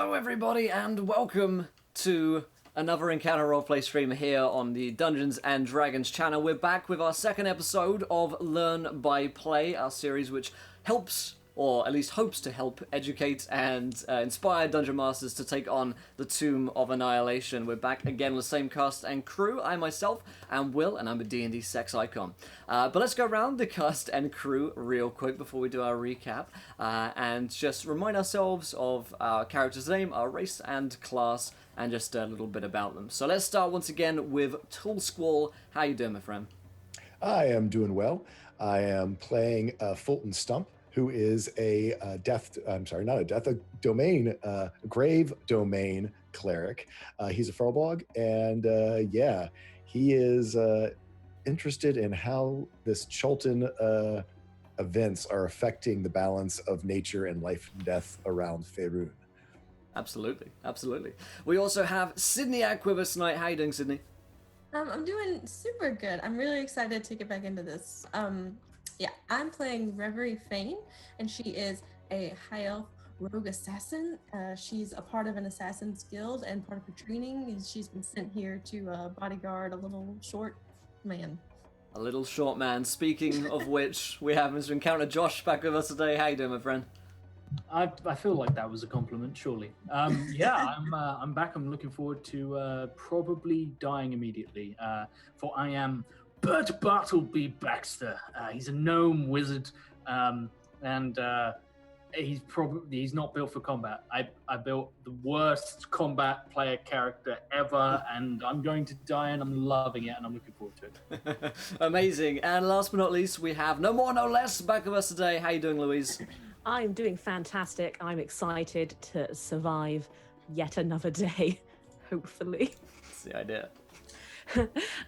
Hello everybody and welcome to another Encounter Roleplay stream here on the Dungeons and Dragons channel. We're back with our second episode of Learn by Play, our series which helps, or at least hopes to help, educate and inspire Dungeon Masters to take on the Tomb of Annihilation. We're back again with the same cast and crew. I myself am Will, and I'm a D&D sex icon. But let's go around the cast and crew real quick before we do our recap, and just remind ourselves of our character's name, our race and class, and just a little bit about them. So let's start once again with Tool Squall. How you doing, my friend? I am doing well. I am playing Fulton Stump, who is a grave domain cleric. He's a Furbolg, and he is interested in how this Chultan events are affecting the balance of nature and life and death around Faerun. Absolutely. We also have Sydney Ack with us tonight. How you doing, Sydney? I'm doing super good. I'm really excited to get back into this. I'm playing Reverie Fane, and she is a high elf rogue assassin. She's a part of an assassin's guild, and part of her training is she's been sent here to bodyguard a little short man. A little short man. Speaking of which, we have Mr. Encounter Josh back with us today. How you doing, my friend? I feel like that was a compliment, surely. I'm back. I'm looking forward to probably dying immediately, for I am Bert Bartleby Baxter. He's a gnome wizard, and he's not built for combat. I built the worst combat player character ever, and I'm going to die, and I'm loving it, and I'm looking forward to it. Amazing. And last but not least, we have no more, no less back with us today. How you doing, Louise? I'm doing fantastic. I'm excited to survive yet another day, hopefully. That's the idea.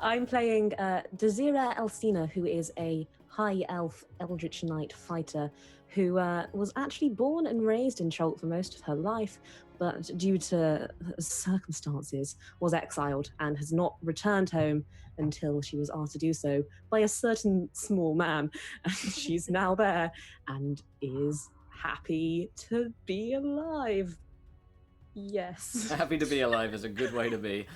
I'm playing Desira Elsina, who is a high elf Eldritch Knight fighter who was actually born and raised in Chult for most of her life, but due to circumstances was exiled and has not returned home until she was asked to do so by a certain small man. And she's now there and is happy to be alive. Yes. Happy to be alive is a good way to be.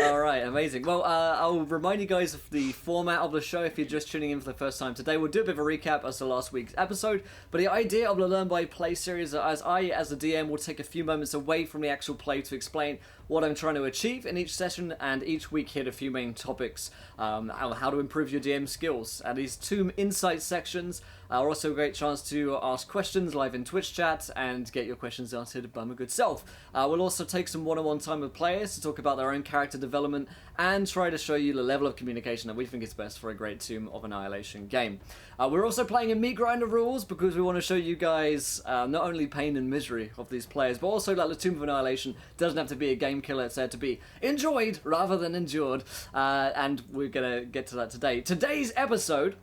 All right, amazing. Well, I'll remind you guys of the format of the show if you're just tuning in for the first time today. We'll do a bit of a recap as to last week's episode, but the idea of the Learn by Play series is as the DM, will take a few moments away from the actual play to explain what I'm trying to achieve in each session, and each week hit a few main topics, how to improve your DM skills. And these Tomb Insight sections are also a great chance to ask questions live in Twitch chat and get your questions answered by my good self. We'll also take some one-on-one time with players to talk about their own character development and try to show you the level of communication that we think is best for a great Tomb of Annihilation game. We're also playing in meat grinder rules because we want to show you guys not only pain and misery of these players, but also that the Tomb of Annihilation doesn't have to be a game killer. It's there to be enjoyed rather than endured, and we're going to get to that today. Today's episode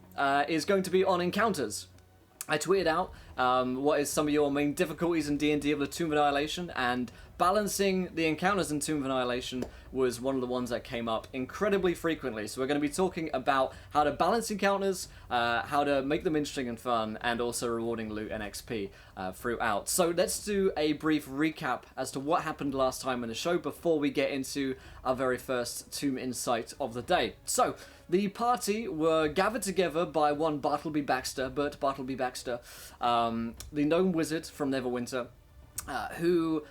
is going to be on encounters. I tweeted out what is some of your main difficulties in D&D of the Tomb of Annihilation, and balancing the encounters in Tomb of Annihilation was one of the ones that came up incredibly frequently. So we're going to be talking about how to balance encounters, how to make them interesting and fun, and also rewarding loot and XP throughout. So let's do a brief recap as to what happened last time in the show before we get into our very first Tomb Insight of the day. So the party were gathered together by one Bert Bartleby Baxter, the gnome wizard from Neverwinter, who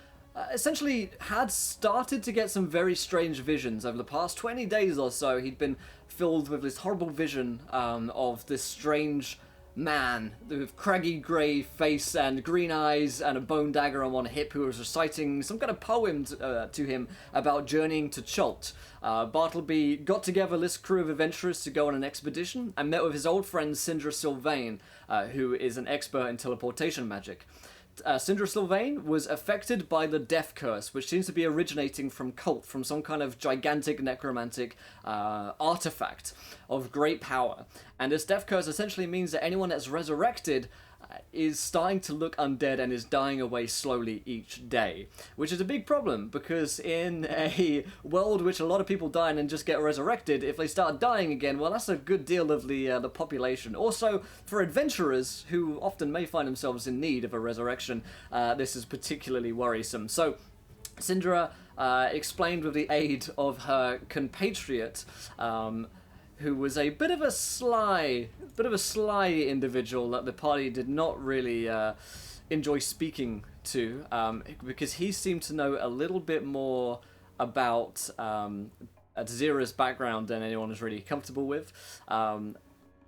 essentially had started to get some very strange visions over the past 20 days or so. He'd been filled with this horrible vision of this strange man with craggy grey face and green eyes and a bone dagger on one hip, who was reciting some kind of poem to him about journeying to Chult. Bartleby got together this crew of adventurers to go on an expedition and met with his old friend Sindra Sylvain, who is an expert in teleportation magic. Sindra Sylvain was affected by the Death Curse, which seems to be originating from Cult, from some kind of gigantic necromantic artifact of great power. And this Death Curse essentially means that anyone that's resurrected is starting to look undead and is dying away slowly each day, which is a big problem because in a world which a lot of people die and just get resurrected, if they start dying again, well, that's a good deal of the population. Also, for adventurers who often may find themselves in need of a resurrection, this is particularly worrisome. So Syndra explained with the aid of her compatriot, who was a bit of a sly individual that the party did not really enjoy speaking to, because he seemed to know a little bit more about Zera's background than anyone was really comfortable with.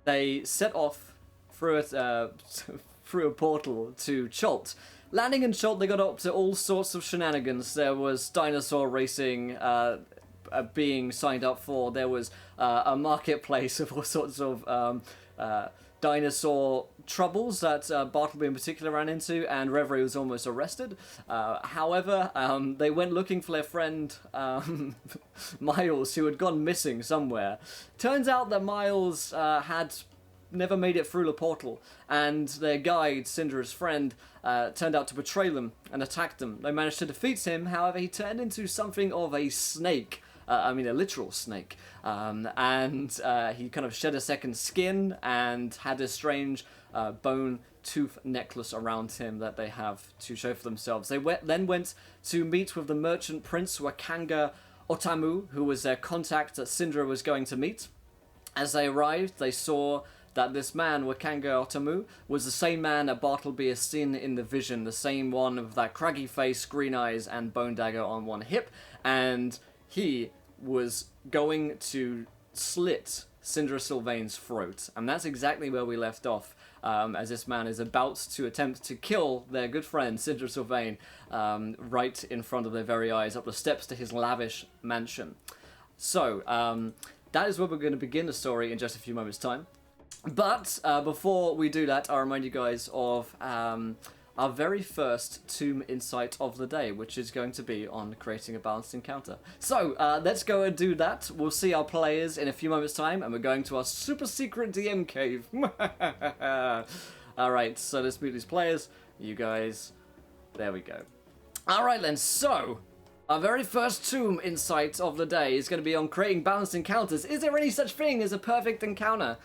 They set off through a portal to Cholt. Landing in Cholt, they got up to all sorts of shenanigans. There was dinosaur racing being signed up for. There was a marketplace of all sorts of dinosaur troubles that Bartleby in particular ran into, and Reverie was almost arrested. However, they went looking for their friend Miles, who had gone missing somewhere. Turns out that Miles had never made it through the portal, and their guide, Syndra's friend, turned out to betray them and attacked them. They managed to defeat him, however he turned into something of a snake. A literal snake. And he kind of shed a second skin and had this strange bone tooth necklace around him that they have to show for themselves. They then went to meet with the merchant prince Wakanga Otamu, who was their contact that Syndra was going to meet. As they arrived, they saw that this man, Wakanga Otamu, was the same man that Bartleby has seen in the vision, the same one with that craggy face, green eyes, and bone dagger on one hip, and he was going to slit Syndra Sylvain's throat. And that's exactly where we left off, as this man is about to attempt to kill their good friend, Syndra Sylvain, right in front of their very eyes, up the steps to his lavish mansion. So, that is where we're going to begin the story in just a few moments' time. But before we do that, I'll remind you guys of our very first Tomb Insight of the day, which is going to be on creating a balanced encounter. So, let's go and do that. We'll see our players in a few moments' time, and we're going to our super secret DM cave. Alright, so let's meet these players. You guys, there we go. Alright then, so, our very first Tomb Insight of the day is going to be on creating balanced encounters. Is there any such thing as a perfect encounter?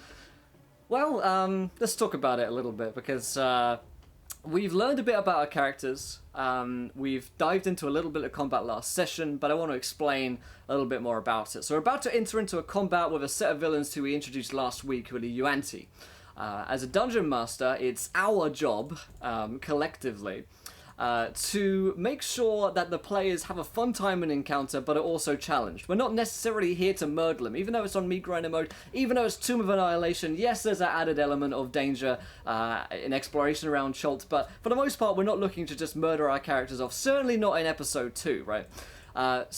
Well, let's talk about it a little bit, because we've learned a bit about our characters. We've dived into a little bit of combat last session, but I want to explain a little bit more about it. So we're about to enter into a combat with a set of villains who we introduced last week, who are the Yuan-Ti. As a dungeon master, it's our job, collectively, to make sure that the players have a fun time in encounter, but are also challenged. We're not necessarily here to murder them, even though it's on meat grinder mode, even though it's Tomb of Annihilation. Yes, there's that added element of danger in exploration around Cholt, but for the most part, we're not looking to just murder our characters off. Certainly not in episode 2, right? As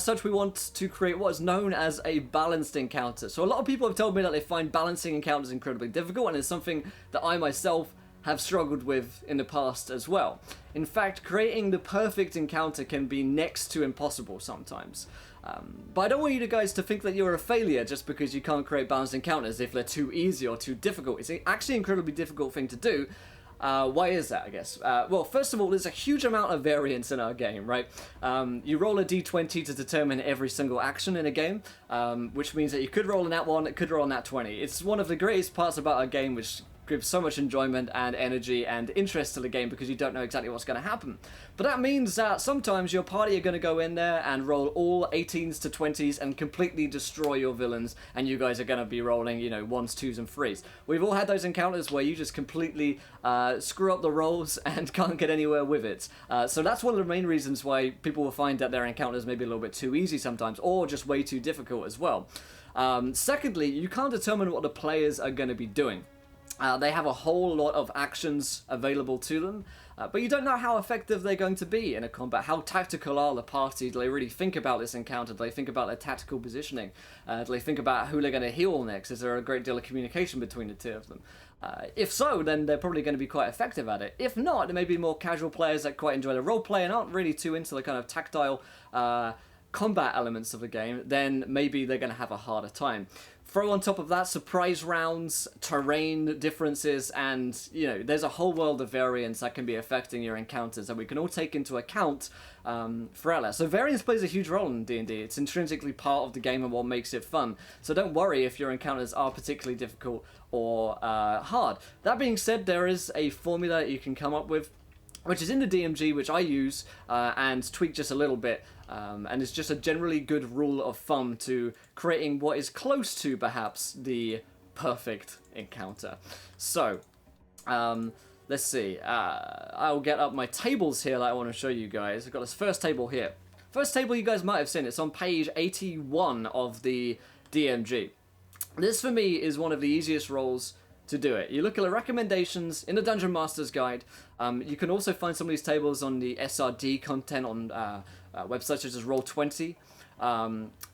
such, we want to create what is known as a balanced encounter. So a lot of people have told me that they find balancing encounters incredibly difficult, and it's something that I myself have struggled with in the past as well. In fact, creating the perfect encounter can be next to impossible sometimes. But I don't want you guys to think that you're a failure just because you can't create balanced encounters if they're too easy or too difficult. It's actually an incredibly difficult thing to do. Why is that, I guess? Well, first of all, there's a huge amount of variance in our game, right? You roll a d20 to determine every single action in a game, which means that you could roll a nat 1, it could roll a nat 20. It's one of the greatest parts about our game, which gives so much enjoyment and energy and interest to the game because you don't know exactly what's going to happen. But that means that sometimes your party are going to go in there and roll all 18s to 20s and completely destroy your villains, and you guys are going to be rolling, 1s, 2s, and 3s. We've all had those encounters where you just completely screw up the rolls and can't get anywhere with it. So that's one of the main reasons why people will find that their encounters may be a little bit too easy sometimes, or just way too difficult as well. Secondly, you can't determine what the players are going to be doing. They have a whole lot of actions available to them, but you don't know how effective they're going to be in a combat. How tactical are the party? Do they really think about this encounter? Do they think about their tactical positioning? Do they think about who they're going to heal next? Is there a great deal of communication between the two of them? If so, then they're probably going to be quite effective at it. If not, there may be more casual players that quite enjoy the roleplay and aren't really too into the kind of tactile combat elements of the game, then maybe they're going to have a harder time. Throw on top of that surprise rounds, terrain differences, and, there's a whole world of variance that can be affecting your encounters that we can all take into account throughout that. So variance plays a huge role in D&D. It's intrinsically part of the game and what makes it fun. So don't worry if your encounters are particularly difficult or hard. That being said, there is a formula that you can come up with which is in the DMG, which I use and tweak just a little bit, and it's just a generally good rule of thumb to creating what is close to perhaps the perfect encounter. So, let's see. I'll get up my tables here that I want to show you guys. I've got this first table here. First table you guys might have seen. It's on page 81 of the DMG. This for me is one of the easiest roles to do it. You look at the recommendations in the Dungeon Master's Guide. You can also find some of these tables on the SRD content on websites such as Roll20.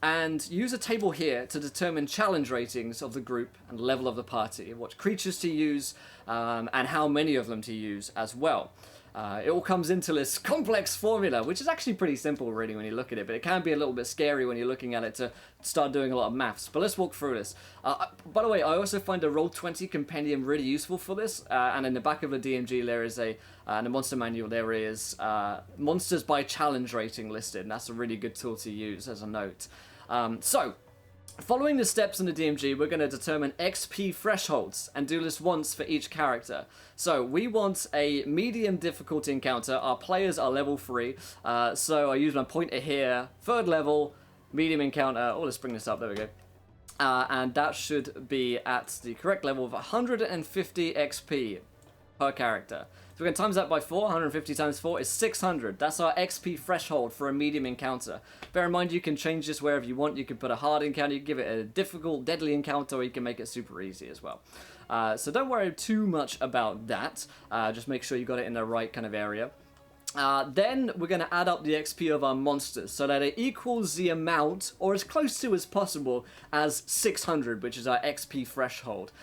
And use a table here to determine challenge ratings of the group and level of the party, what creatures to use, and how many of them to use as well. It all comes into this complex formula, which is actually pretty simple really when you look at it, but it can be a little bit scary when you're looking at it to start doing a lot of maths. But let's walk through this. By the way, I also find the Roll20 compendium really useful for this, and in the back of the DMG there is in the monster manual there is monsters by challenge rating listed, and that's a really good tool to use as a note. So, following the steps in the DMG, we're going to determine XP thresholds and do this once for each character. So we want a medium difficulty encounter. Our players are level 3, so I use my pointer here. 3rd level, medium encounter. Oh, let's bring this up. There we go. And that should be at the correct level of 150 XP per character. So we're going to times that by 4. 150 times 4 is 600. That's our XP threshold for a medium encounter. Bear in mind, you can change this wherever you want. You can put a hard encounter, you can give it a difficult, deadly encounter, or you can make it super easy as well. So don't worry too much about that. Just make sure you got it in the right kind of area. Then we're going to add up the XP of our monsters so that it equals the amount, or as close to as possible, as 600, which is our XP threshold.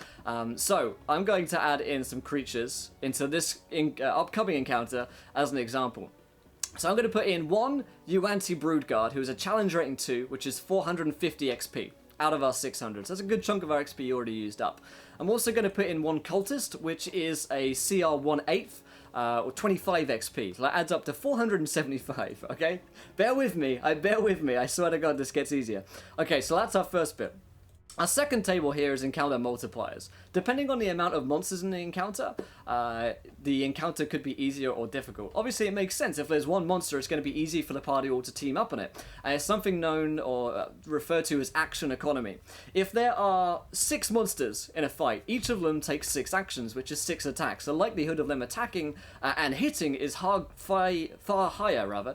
So I'm going to add in some creatures into this upcoming encounter as an example. So I'm going to put in one Yuan-Ti Broodguard, who is a challenge rating 2, which is 450 XP out of our 600. So that's a good chunk of our XP already used up. I'm also going to put in one Cultist, which is a CR 1/8, or 25 XP. So that adds up to 475, okay? Bear with me, I swear to God this gets easier. Okay, so that's our first bit. Our second table here is encounter multipliers. Depending on the amount of monsters in the encounter could be easier or difficult. Obviously, it makes sense. If there's one monster, it's going to be easy for the party all to team up on it. And it's something known or referred to as action economy. If there are 6 monsters in a fight, each of them takes 6 actions, which is 6 attacks. The likelihood of them attacking and hitting is far higher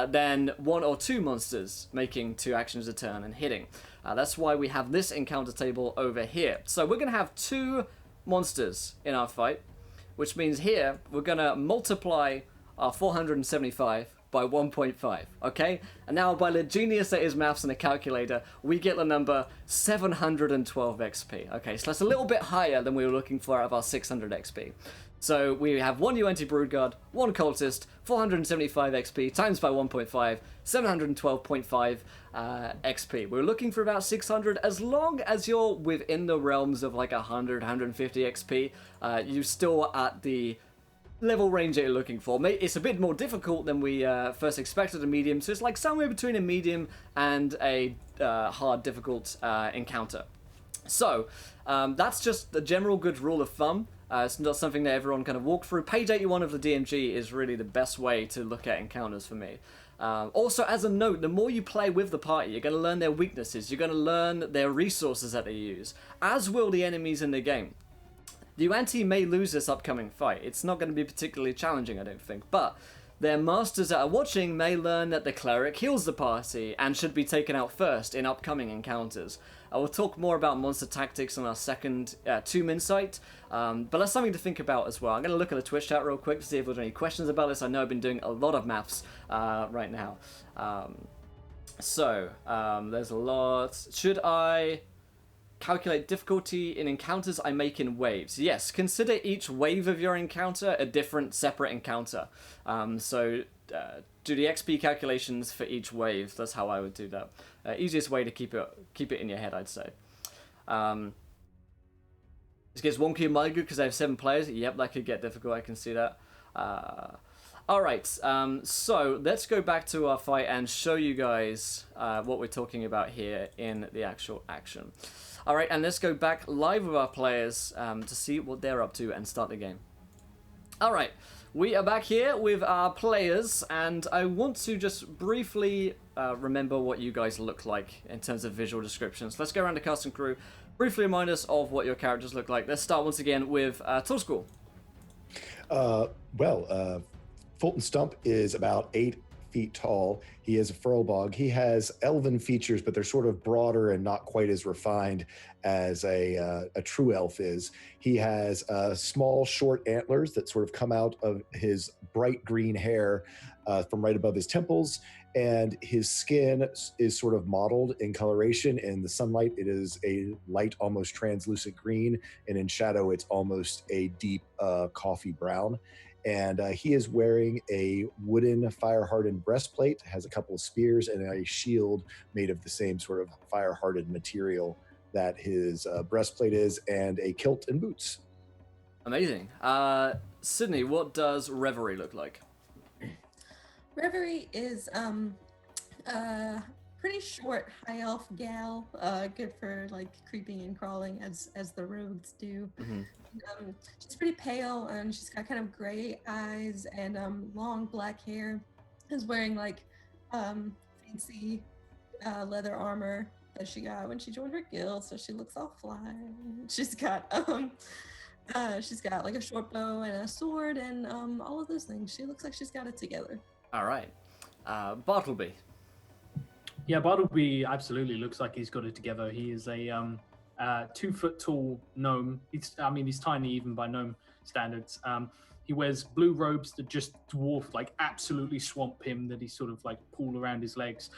than 1 or 2 monsters making 2 actions a turn and hitting. That's why we have this encounter table over here. So we're going to have 2 monsters in our fight, which means here we're going to multiply our 475 by 1.5, okay? And now by the genius that is maths and a calculator, we get the number 712 XP. Okay, so that's a little bit higher than we were looking for out of our 600 XP. So we have one Yuan-Ti Broodguard, one Cultist, 475 XP, times by 1.5, 712.5 XP. We're looking for about 600. As long as you're within the realms of like 100, 150 XP, you're still at the level range that you're looking for. It's a bit more difficult than we first expected a medium, so it's like somewhere between a medium and a hard, difficult encounter. So, that's just the general good rule of thumb. It's not something that everyone kind of walk through. Page 81 of the DMG is really the best way to look at encounters for me. Also, as a note, the more you play with the party, you're going to learn their weaknesses, you're going to learn their resources that they use, as will the enemies in the game. The Yuan-Ti may lose this upcoming fight. It's not going to be particularly challenging, I don't think, but their masters that are watching may learn that the cleric heals the party and should be taken out first in upcoming encounters. I will talk more about monster tactics on our second Tomb Insight, but that's something to think about as well. I'm going to look at the Twitch chat real quick to see if there's any questions about this. I know I've been doing a lot of maths right now. There's a lot. Should I calculate difficulty in encounters I make in waves? Yes, consider each wave of your encounter a different, separate encounter. Do the XP calculations for each wave. That's how I would do that. Easiest way to keep it in your head, I'd say. This gets wonky in my group because I have 7 players. Yep, that could get difficult. I can see that. Alright, so let's go back to our fight and show you guys what we're talking about here in the actual action. Alright, and let's go back live with our players to see what they're up to and start the game. All right, we are back here with our players, and I want to just briefly remember what you guys look like in terms of visual descriptions. Let's go around the cast and crew, briefly remind us of what your characters look like. Let's start once again with Torschool. Fulton Stump is about 8 feet tall. He is a Furlbog. He has elven features, but they're sort of broader and not quite as refined as a true elf is. He has small, short antlers that sort of come out of his bright green hair from right above his temples, and his skin is sort of mottled in coloration. In the sunlight, it is a light, almost translucent green, and in shadow, it's almost a deep coffee brown. And he is wearing a wooden fire-hardened breastplate, has a couple of spears, and a shield made of the same sort of fire-hardened material that his breastplate is, and a kilt and boots. Amazing. Sydney, what does Reverie look like? Reverie is pretty short high elf gal, good for like creeping and crawling as the rogues do. Mm-hmm. She's pretty pale, and she's got kind of gray eyes and long black hair. Is wearing like fancy leather armor that she got when she joined her guild, so she looks all fly. She's got like a short bow and a sword and all of those things. She looks like she's got it together. All right. Bartleby. Yeah, Bartleby absolutely looks like he's got it together. He is a 2 foot tall gnome. He's tiny even by gnome standards. He wears blue robes that just dwarf, like absolutely swamp him, that he sort of like pull around his legs.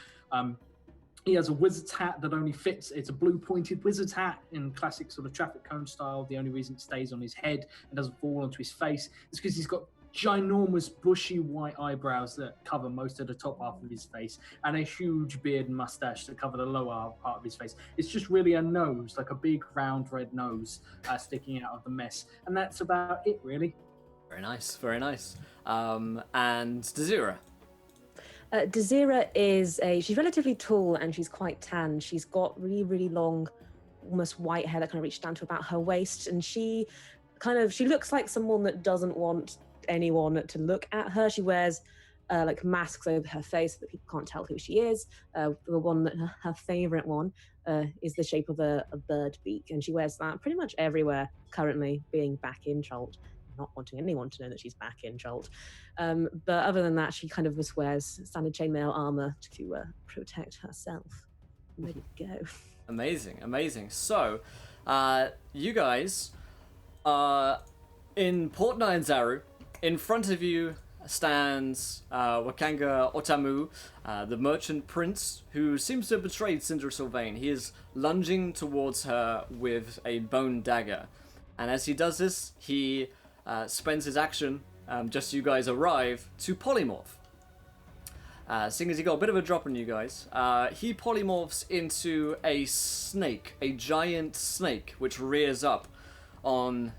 He has a wizard's hat that only fits. It's a blue pointed wizard's hat in classic sort of traffic cone style. The only reason it stays on his head and doesn't fall onto his face is because he's got ginormous bushy white eyebrows that cover most of the top half of his face, and a huge beard and mustache that cover the lower part of his face. It's just really a nose, like a big round red nose sticking out of the mess, and that's about it really. Very nice, very nice. And Desira. Desira she's relatively tall and she's quite tan. She's got really, really long, almost white hair that kind of reaches down to about her waist, and she looks like someone that doesn't want anyone to look at her. She wears like masks over her face so that people can't tell who she is. The one that her favorite one is the shape of a bird beak, and she wears that pretty much everywhere currently, being back in Chult, not wanting anyone to know that she's back in Chult. But other than that, she kind of just wears standard chainmail armor to protect herself. Ready to go. Amazing. So, you guys are in Port Nyanzaru. In front of you stands Wakanga Otamu, the merchant prince, who seems to have betrayed Sindra Sylvain. He is lunging towards her with a bone dagger. And as he does this, he spends his action, just as you guys arrive, to polymorph. Seeing as he got a bit of a drop on you guys, he polymorphs into a snake, a giant snake, which rears up on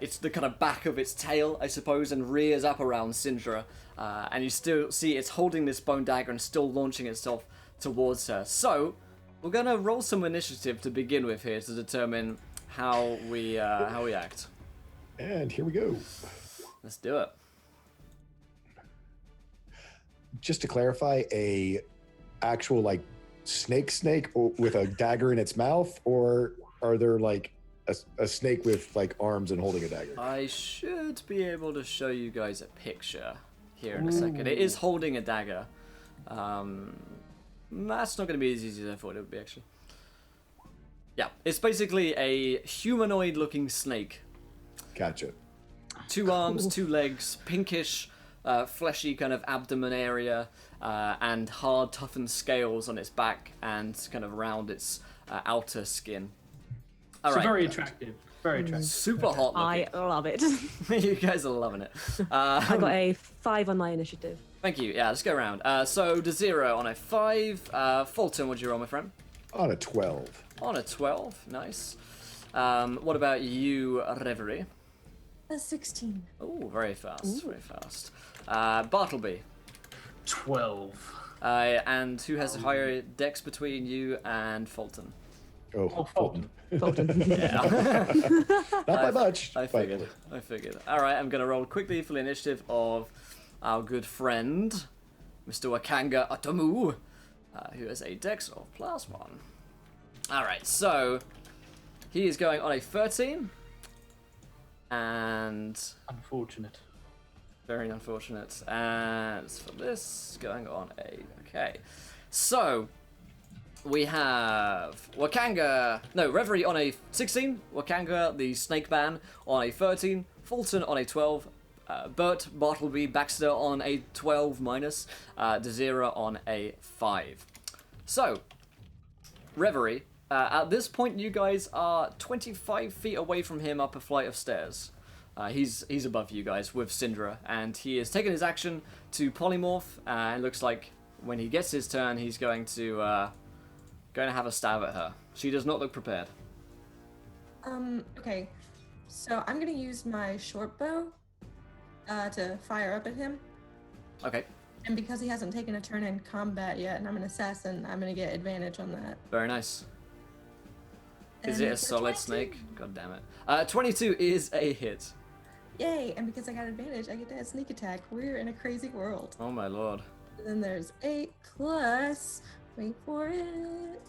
it's the kind of back of its tail, I suppose, and rears up around Sindra, and you still see it's holding this bone dagger and still launching itself towards her. So we're gonna roll some initiative to begin with here to determine how we act. And here we go. Let's do it. Just to clarify, a actual like snake with a dagger in its mouth, or are there like a snake with like arms and holding a dagger? I should be able to show you guys a picture here in a second. It is holding a dagger. That's not going to be as easy as I thought it would be, actually. Yeah, it's basically a humanoid-looking snake. Gotcha. 2 arms, 2 legs, pinkish, fleshy kind of abdomen area, and hard, toughened scales on its back and kind of around its outer skin. All right. Very attractive. Very attractive. Super hot looking. I love it. You guys are loving it. I got a 5 on my initiative. Thank you. Yeah, let's go around. So, Desira on a 5. Fulton, what'd you roll, my friend? On a 12. On a 12. Nice. What about you, Reverie? A 16. Oh, very fast. Very fast. Bartleby. 12. And who has a higher dex between you and Fulton? Oh, Fulton. Fulton. Yeah. Not by much. I but- figured. All right, I'm going to roll quickly for the initiative of our good friend, Mr. Wakanga Atomu, who has a dex of +1. All right, so he is going on a 13, and Unfortunate. very unfortunate. And as for this, going on a okay. So we have Reverie on a 16, Wakanga the Snake Man on a 13, Fulton on a 12, Bert Bartleby Baxter on a 12 minus, Desira on a 5. So, Reverie, at this point you guys are 25 feet away from him up a flight of stairs. He's above you guys with Syndra, and he has taken his action to polymorph, and it looks like when he gets his turn, he's going to have a stab at her. She does not look prepared. Okay. So I'm gonna use my short bow to fire up at him. Okay, And because he hasn't taken a turn in combat yet, and I'm an assassin, I'm gonna get advantage on that. very nice. Is And it a for solid 22 snake? God damn it. 22 is a hit. Yay! And because I got advantage, I get that sneak attack. We're in a crazy world. Oh my lord. And then there's 8 plus, wait for it,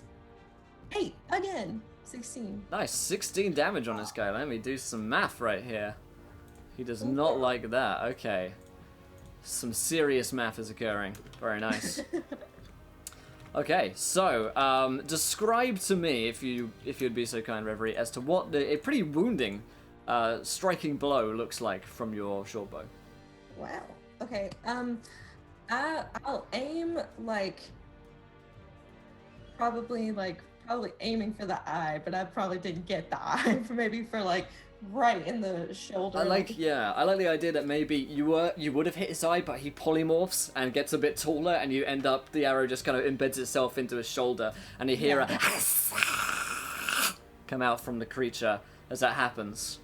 8 again, 16. Nice, 16 damage on this guy. Let me do some math right here. He does not like that. Okay. Some serious math is occurring. Very nice. Okay, so describe to me, if you'd be so kind, Reverie, as to what a pretty wounding, striking blow looks like from your short bow. Wow. Okay. I'll aim probably aiming for the eye, but I probably didn't get the eye. Maybe for right in the shoulder. I like the idea that maybe you would have hit his eye, but he polymorphs and gets a bit taller, and you end up, the arrow just kind of embeds itself into his shoulder, and you hear a come out from the creature as that happens.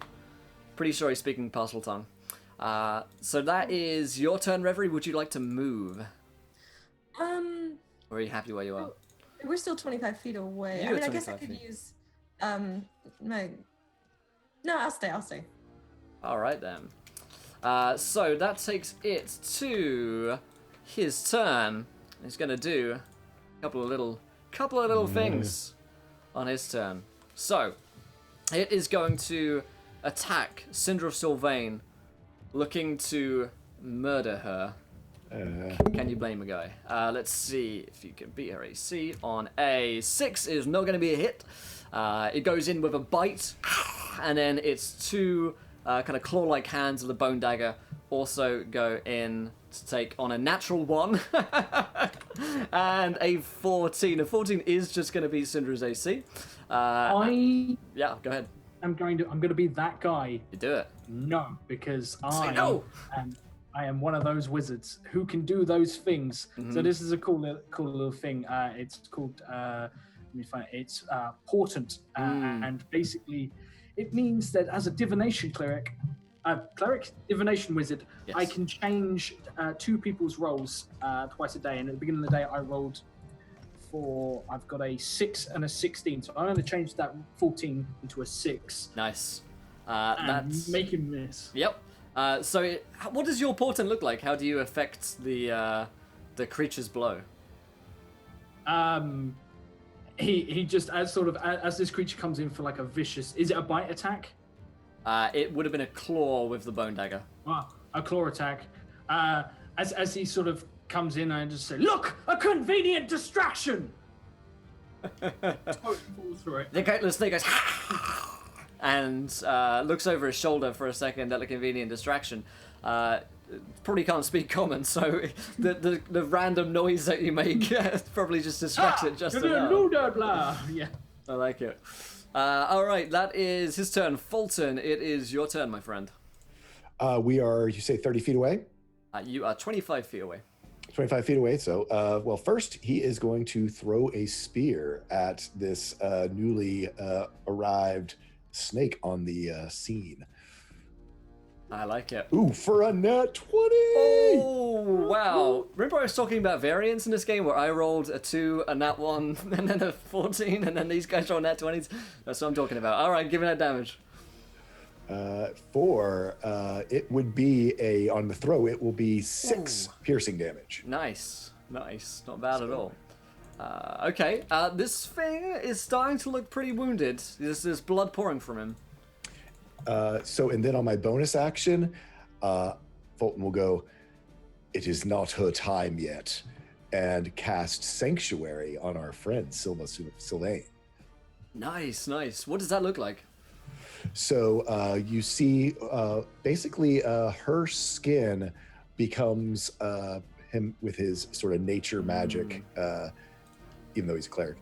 Pretty sure he's speaking parcel tongue. So that is your turn, Reverie. Would you like to move? Or are you happy where you are? We're still 25 feet away. You I mean, are I guess I 25 could feet. use my. No, I'll stay. All right then. So that takes it to his turn. He's gonna do a couple of little things on his turn. So it is going to attack Syndra of Sylvain, looking to murder her. Can you blame a guy? Let's see if you can beat her AC. On a 6 is not going to be a hit. It goes in with a bite, and then its two kind of claw-like hands of the bone dagger also go in to take on a natural 1 and a 14. A 14 is just going to be Syndra's AC. Yeah, go ahead. I'm going to be that guy. You do it. No, because Say no. I am one of those wizards who can do those things. Mm-hmm. So this is a cool little thing. It's called let me find it. It's portent, and basically it means that as a divination divination wizard, Yes. I can change two people's rolls twice a day. And at the beginning of the day, I rolled I've got a 6 and a 16, so I'm going to change that 14 into a 6. Nice. And That's make him miss. Yep. What does your portent look like? How do you affect the creature's blow? He just as this creature comes in for like a vicious. Is it a bite attack? It would have been a claw with the bone dagger. A claw attack. As he sort of comes in, I just say, "Look, a convenient distraction." Totally falls through it. The snake goes and looks over his shoulder for a second at the convenient distraction. Probably can't speak common, so the random noise that you make probably just distracts it just enough. Blah. Yeah. I like it. All right, that is his turn. Fulton, it is your turn, my friend. We are, you say 30 feet away? You are 25 feet away. 25 feet away. So, well, first he is going to throw a spear at this newly arrived snake on the scene. I like it. Ooh, for a nat 20! Oh, wow. Remember I was talking about variance in this game where I rolled a 2, a nat 1, and then a 14, and then these guys roll nat 20s? That's what I'm talking about. All right, give me that damage. It would be on the throw, it will be 6 piercing damage. Nice. Not bad at all. Okay, this thing is starting to look pretty wounded. There's blood pouring from him. And then on my bonus action, Fulton will go, "It is not her time yet," and cast Sanctuary on our friend Sylvain. Nice. What does that look like? So you see, basically, her skin becomes him with his sort of nature magic, even though he's a cleric.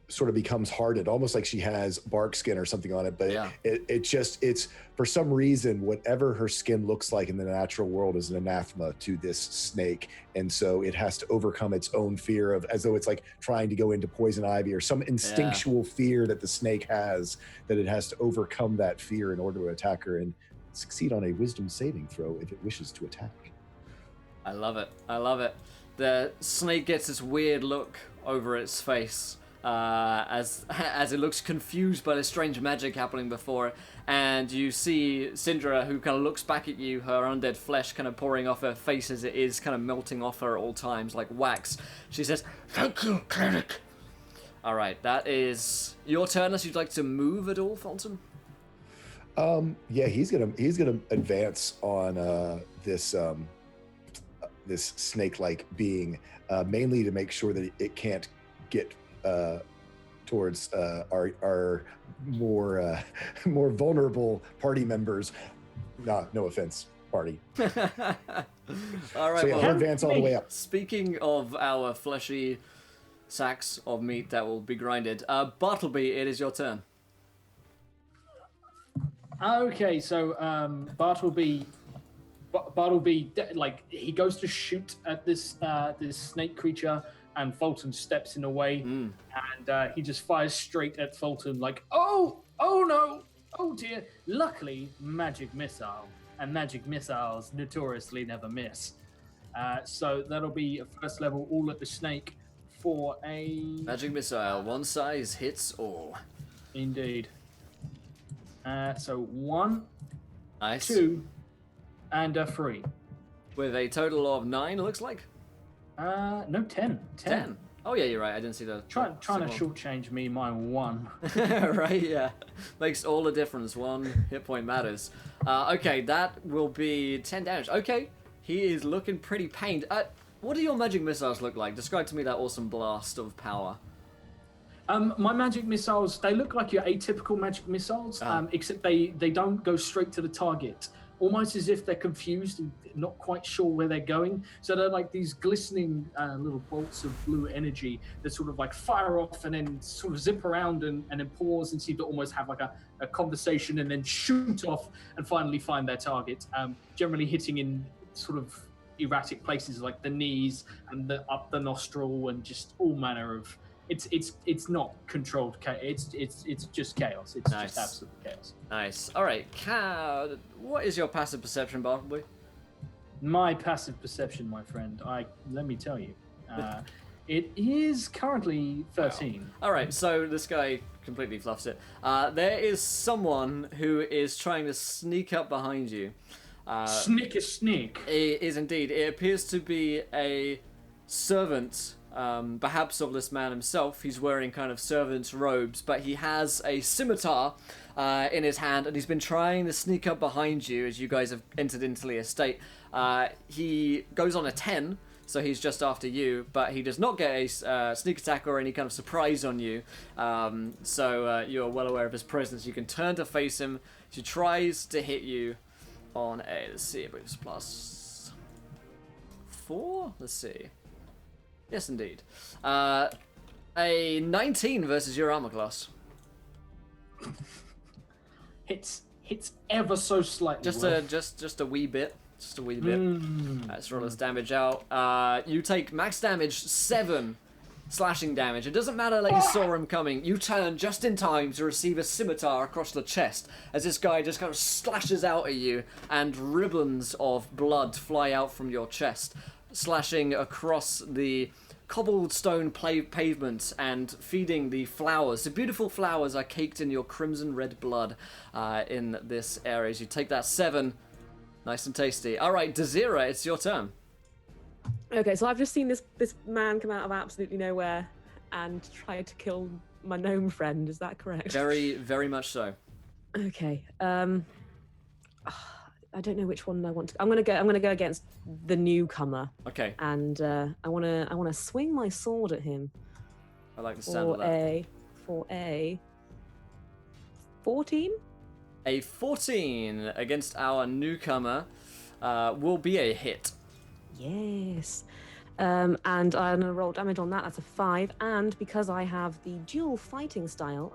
Sort of becomes hardened, almost like she has bark skin or something on it, but yeah. it's for some reason, whatever her skin looks like in the natural world is an anathema to this snake, and so it has to overcome its own fear of, as though it's like trying to go into poison ivy or some instinctual fear that the snake has, that it has to overcome that fear in order to attack her and succeed on a wisdom saving throw if it wishes to attack. I love it. The snake gets this weird look over its face as it looks confused by the strange magic happening before it. And you see Syndra, who kind of looks back at you, her undead flesh kind of pouring off her face as it is kind of melting off her at all times like wax. She says, "Thank you, cleric." All right, that is your turn. Unless you'd like to move at all, Fulton. Yeah, he's gonna advance on this snake-like being, mainly to make sure that it can't get towards our more vulnerable party members. No offense, party. All right. So yeah, he'll advance all the way up. Speaking of our fleshy sacks of meat that will be grinded, Bartleby, it is your turn. Okay, so Bartleby, like, he goes to shoot at this snake creature, and Fulton steps in the way, and he just fires straight at Fulton, like, oh no, oh dear. Luckily, magic missile, and magic missiles notoriously never miss. So that'll be a first level all at the snake for a... Magic missile, one size hits all. Indeed. So 1, Nice. 2, and a 3. With a total of 9, it looks like. No, 10. 10. Oh yeah, you're right. I didn't see the. Trying to shortchange me my 1. Right, yeah. Makes all the difference. 1 hit point matters. Okay, that will be 10 damage. Okay, he is looking pretty pained. What do your magic missiles look like? Describe to me that awesome blast of power. My magic missiles, they look like your atypical magic missiles, except they don't go straight to the target. Almost as if they're confused and not quite sure where they're going. So they're like these glistening little bolts of blue energy that sort of like fire off and then sort of zip around and then pause and seem to almost have like a conversation and then shoot off and finally find their target. Generally hitting in sort of erratic places like the knees and up the nostril and just all manner of... It's not controlled chaos. It's just chaos. It's Nice. just absolute chaos. Nice. All right, what is your passive perception, Bartleby? My passive perception, my friend. Let me tell you, it is currently 13. All right, so this guy completely fluffs it. There is someone who is trying to sneak up behind you. Sneak is sneak. It is indeed. It appears to be a servant, perhaps of this man himself. He's wearing kind of servant's robes, but he has a scimitar in his hand, and he's been trying to sneak up behind you as you guys have entered into the estate. He goes on a 10, so he's just after you, but he does not get a sneak attack or any kind of surprise on you. So you're well aware of his presence. You can turn to face him. He tries to hit you on a, let's see, I believe it's plus 4? Let's see. Yes, indeed. A 19 versus your armor class. Hits ever so slightly. Just a wee bit. Just a wee bit. Let's roll this damage out. You take max damage 7 slashing damage. It doesn't matter that you saw him coming. You turn just in time to receive a scimitar across the chest as this guy just kind of slashes out at you, and ribbons of blood fly out from your chest, slashing across the cobblestone pavement and feeding the flowers. The beautiful flowers are caked in your crimson red blood in this area. As you take that 7, nice and tasty. All right, Desira, it's your turn. Okay, so I've just seen this man come out of absolutely nowhere and try to kill my gnome friend. Is that correct? Very, very much so. Okay. I don't know which one I want to. I'm gonna go against the newcomer. Okay. And I wanna swing my sword at him. I like the sound of that. For a 14. A 14 against our newcomer will be a hit. Yes. And I'm gonna roll damage on that. That's a 5. And because I have the dual fighting style,